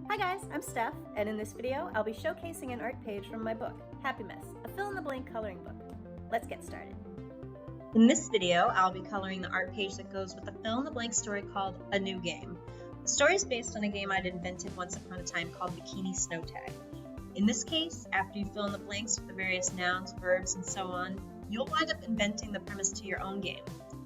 Hi guys, I'm Stef, and in this video, I'll be showcasing an art page from my book, HappiMess, a fill-in-the-blank coloring book. Let's get started. In this video, I'll be coloring the art page that goes with a fill-in-the-blank story called A New Game. The story is based on a game I'd invented once upon a time called Bikini Snow Tag. In this case, after you fill in the blanks with the various nouns, verbs, and so on, you'll wind up inventing the premise to your own game.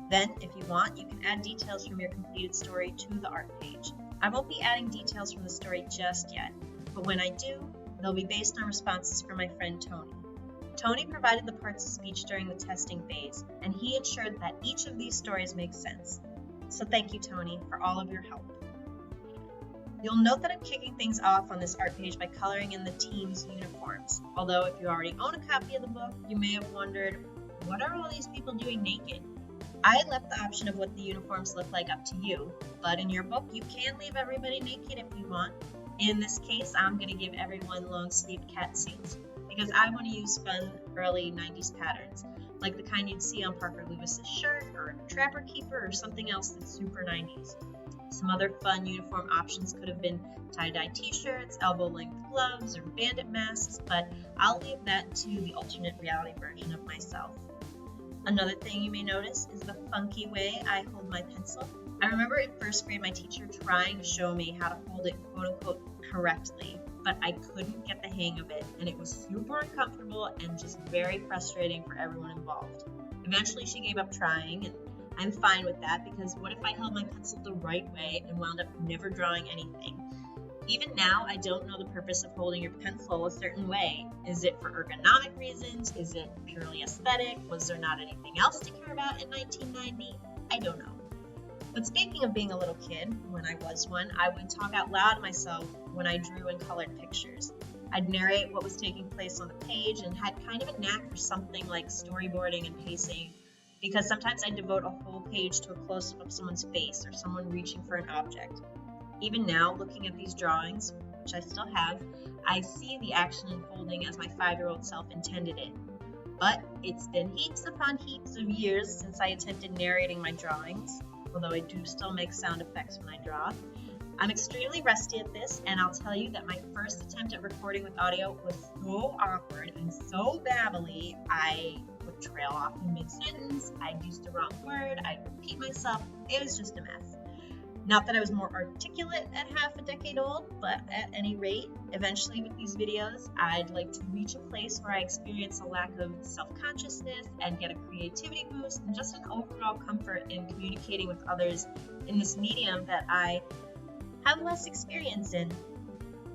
Then, if you want, you can add details from your completed story to the art page. I won't be adding details from the story just yet, but when I do, they'll be based on responses from my friend Tony. Tony provided the parts of speech during the testing phase, and he ensured that each of these stories makes sense. So thank you, Tony, for all of your help. You'll note that I'm kicking things off on this art page by coloring in the team's uniforms. Although if you already own a copy of the book, you may have wondered, what are all these people doing naked? I left the option of what the uniforms look like up to you, but in your book you can leave everybody naked if you want. In this case, I'm going to give everyone long-sleeved cat suits because I want to use fun early 90s patterns, like the kind you'd see on Parker Lewis's shirt or a Trapper Keeper or something else that's super 90s. Some other fun uniform options could have been tie-dye t-shirts, elbow-length gloves, or bandit masks, but I'll leave that to the alternate reality version of myself. Another thing you may notice is the funky way I hold my pencil. I remember in first grade my teacher trying to show me how to hold it quote-unquote correctly, but I couldn't get the hang of it, and it was super uncomfortable and just very frustrating for everyone involved. Eventually she gave up trying, and I'm fine with that because what if I held my pencil the right way and wound up never drawing anything? Even now, I don't know the purpose of holding your pencil a certain way. Is it for ergonomic reasons? Is it purely aesthetic? Was there not anything else to care about in 1990? I don't know. But speaking of being a little kid, when I was one, I would talk out loud to myself when I drew and colored pictures. I'd narrate what was taking place on the page and had kind of a knack for something like storyboarding and pacing, because sometimes I'd devote a whole page to a close-up of someone's face or someone reaching for an object. Even now, looking at these drawings, which I still have, I see the action unfolding as my 5-year-old self intended it. But it's been heaps upon heaps of years since I attempted narrating my drawings, although I do still make sound effects when I draw. I'm extremely rusty at this, and I'll tell you that my first attempt at recording with audio was so awkward and so babbly, I would trail off in mid-sentence, I'd use the wrong word, I'd repeat myself, it was just a mess. Not that I was more articulate at half a decade old, but at any rate, eventually with these videos, I'd like to reach a place where I experience a lack of self-consciousness and get a creativity boost and just an overall comfort in communicating with others in this medium that I have less experience in.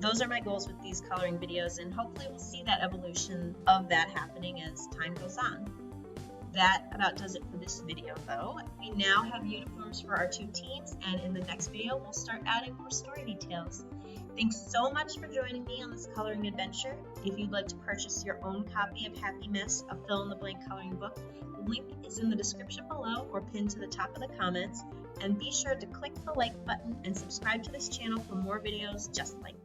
Those are my goals with these coloring videos, and hopefully we'll see that evolution of that happening as time goes on. That about does it for this video though. We now have uniforms for our two teams, and in the next video we'll start adding more story details. Thanks so much for joining me on this coloring adventure. If you'd like to purchase your own copy of HappiMess, a fill-in-the-blank coloring book, the link is in the description below or pinned to the top of the comments, and be sure to click the like button and subscribe to this channel for more videos just like this.